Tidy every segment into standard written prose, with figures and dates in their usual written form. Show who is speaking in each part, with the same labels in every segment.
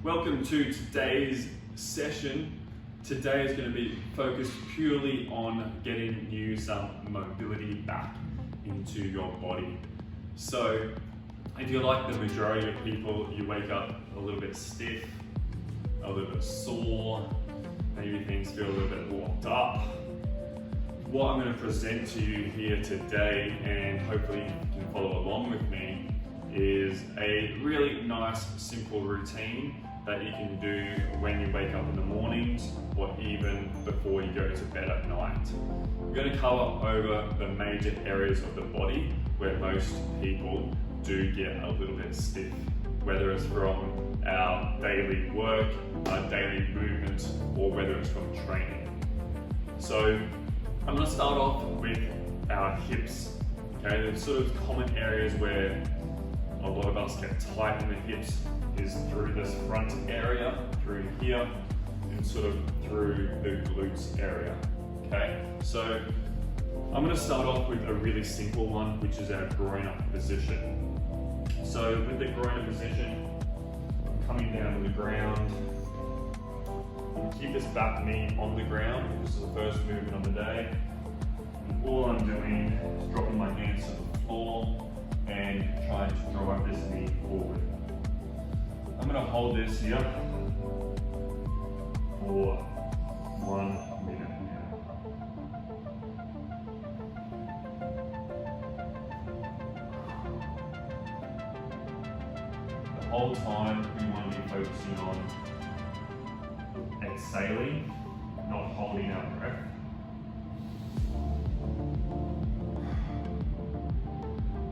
Speaker 1: Welcome to today's session. Today is going to be focused purely on getting you some mobility back into your body. So if you're like the majority of people, you wake up a little bit stiff, a little bit sore, maybe things feel a little bit locked up. What I'm going to present to you here today, and hopefully you can follow along with me, is a really nice simple routine that you can do when you wake up in the mornings or even before you go to bed at night. We're going to cover over the major areas of the body where most people do get a little bit stiff, whether it's from our daily work, our daily movement, or whether it's from training. So I'm going to start off with our hips. Okay, the sort of common areas where a lot of us get tight in the hips is through this front area, through here, and sort of through the glutes area. Okay, so I'm going to start off with a really simple one, which is our groin up position. So with the groin up position, I'm coming down to the ground. Keep this back knee on the ground. This is the first movement of the day. And all I'm doing is dropping my hands to the floor and trying to drive this knee forward. I'm going to hold this here for 1 minute. The whole time we want to be focusing on exhaling, not holding our breath.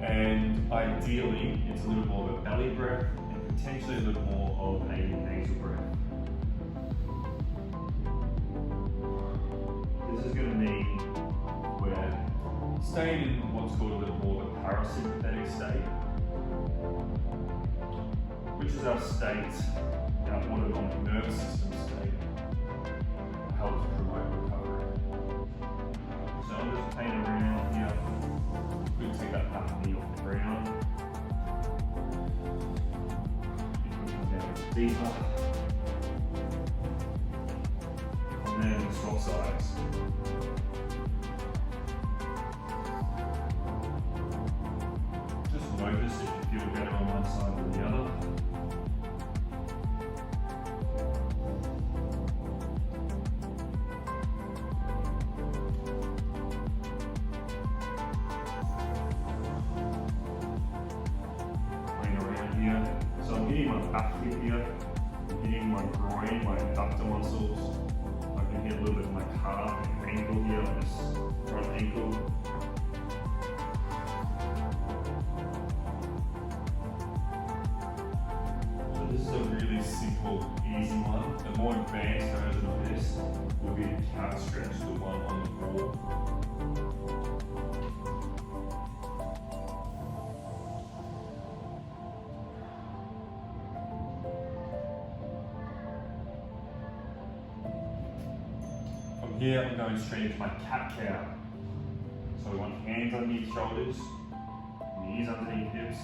Speaker 1: And ideally, it's a little more of a belly breath and potentially a little more of a nasal breath. This is going to mean we're staying in what's called a little more of a parasympathetic state, which is our state, our autonomic nervous system state, helps promote recovery. So I'm just playing around here. We can take that back knee off the ground. Down deeper. And then swap sides. Just notice if you feel better on one side than the other. So I'm hitting my back hip here, I'm hitting my groin, my abductor muscles. I can hit a little bit of my calf and ankle here, this front ankle. So this is a really simple, easy one. The more advanced version of this will be the calf stretch, the one on the wall. Here I'm going straight into my cat-cow. So we want hands underneath shoulders, knees underneath hips.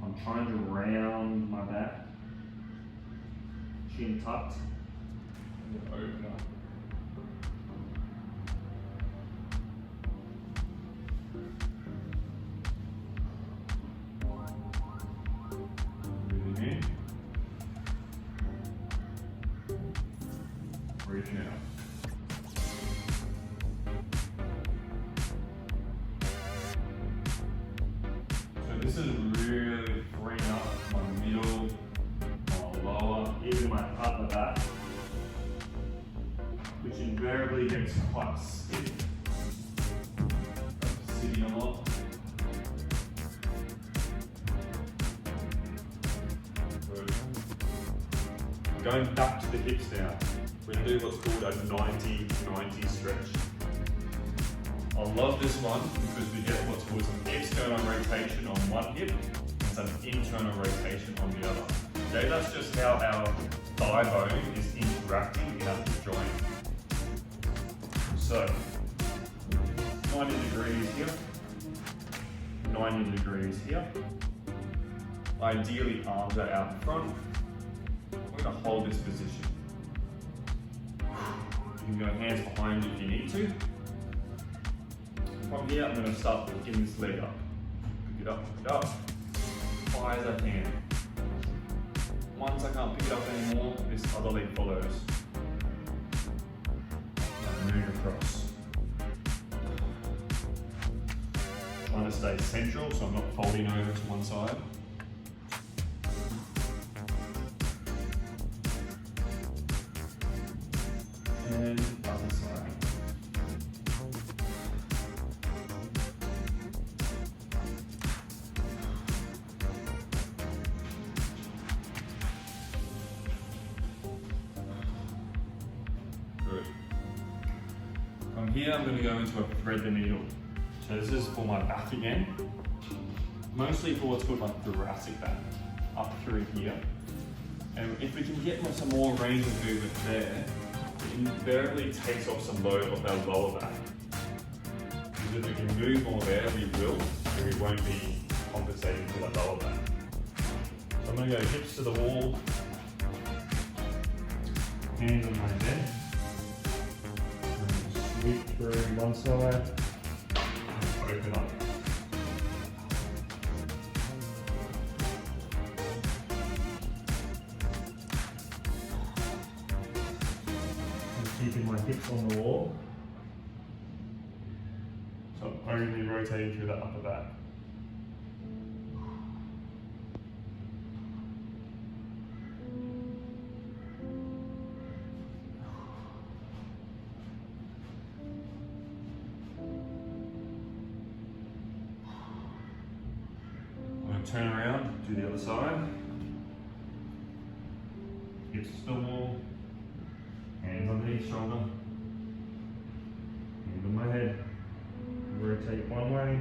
Speaker 1: I'm trying to round my back, chin tucked, and then open up. Breathing in, breathing out. This is really freeing up my middle, my lower, even my upper back, which invariably gets quite stiff. Sitting a lot. Going back to the hips now, we're going to do what's called a 90-90 stretch. I love this one because we get what's called an external rotation on one hip and some internal rotation on the other. Okay, that's just how our thigh bone is interacting in our hip joint. So, 90 degrees here, 90 degrees here. Ideally, arms are out in front, we're going to hold this position. You can go hands behind you if you need to. From here, I'm going to start picking this leg up. Pick it up, as high as I can. Once I can't pick it up anymore, this other leg follows. And move across. Trying to stay central so I'm not folding over to one side. And other side. Good. From here, I'm going to go into a thread the needle. So this is for my back again. Mostly for what's called my thoracic back, up through here. And if we can get some more range of movement there, it invariably takes off some load off our lower back. Because if we can move more there, we will, and we won't be compensating for that lower back. So I'm going to go hips to the wall, hands on my head, sweep through one side, and open up. Keeping my hips on the wall. So I'm only rotating through that upper back. I'm going to turn around, do the other side. Hips to the wall. Hands underneath shoulder, hand on my head, rotate one way,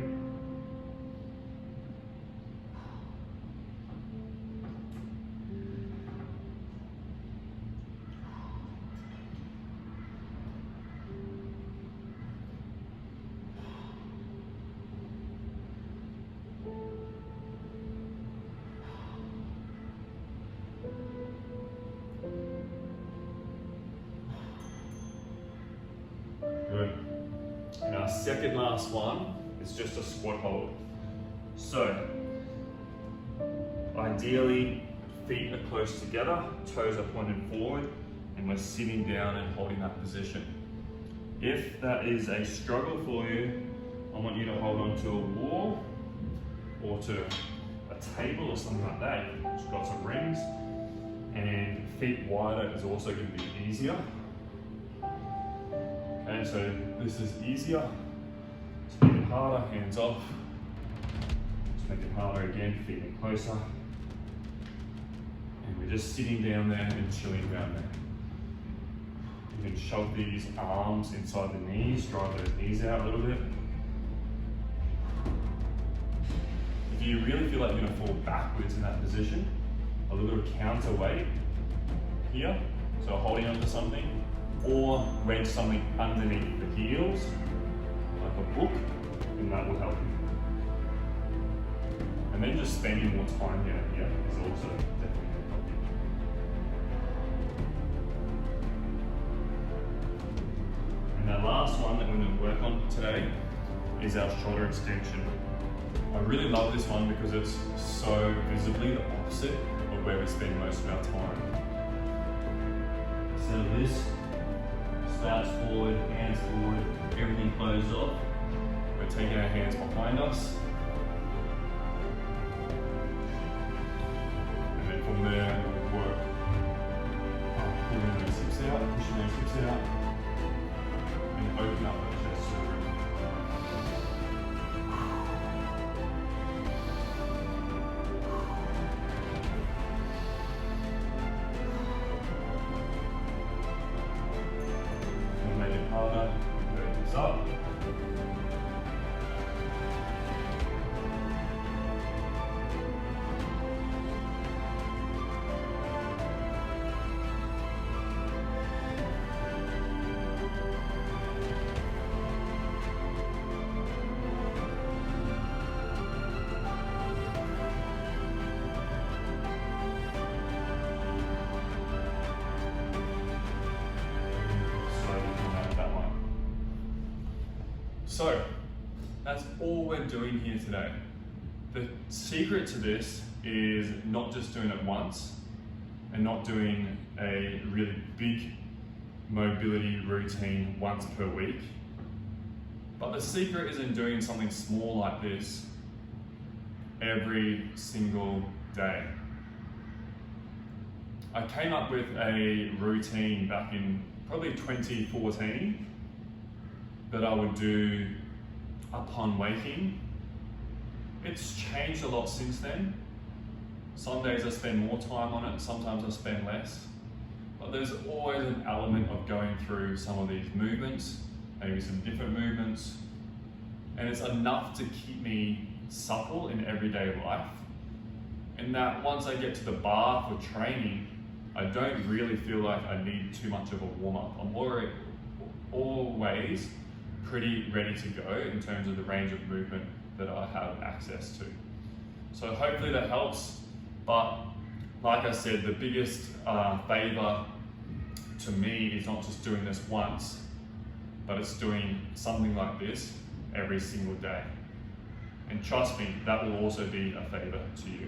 Speaker 1: good. And our second last one is just a squat hold. So, ideally, feet are close together, toes are pointed forward, and we're sitting down and holding that position. If that is a struggle for you, I want you to hold on to a wall or to a table or something like that. It's got some rings, and feet wider is also going to be easier. Okay, so this is easier. Let's make it harder, hands off. Let's make it harder again, feet in closer. And we're just sitting down there and chilling down there. You can shove these arms inside the knees, drive those knees out a little bit. If you really feel like you're going to fall backwards in that position, a little bit of counterweight here, so holding onto something, or wedge something underneath the heels, like a book, and that will help you. And then just spending more time here is also definitely going to help you. And that last one that we're going to work on today is our shoulder extension. I really love this one because it's so visibly the opposite of where we spend most of our time. Instead of this, starts forward, hands forward, everything closed off. We're taking our hands behind us. And then from there, we'll work pulling those hips out, pushing those hips out, and open up that chest to the room. Harder, open this up. So that's all we're doing here today. The secret to this is not just doing it once and not doing a really big mobility routine once per week. But the secret is in doing something small like this every single day. I came up with a routine back in probably 2014 that I would do upon waking. It's changed a lot since then. Some days I spend more time on it, sometimes I spend less. But there's always an element of going through some of these movements, maybe some different movements, and it's enough to keep me supple in everyday life. And that once I get to the bar for training, I don't really feel like I need too much of a warm-up. I'm always pretty ready to go in terms of the range of movement that I have access to. So hopefully that helps, but like I said, the biggest favor to me is not just doing this once, but it's doing something like this every single day. And trust me, that will also be a favor to you.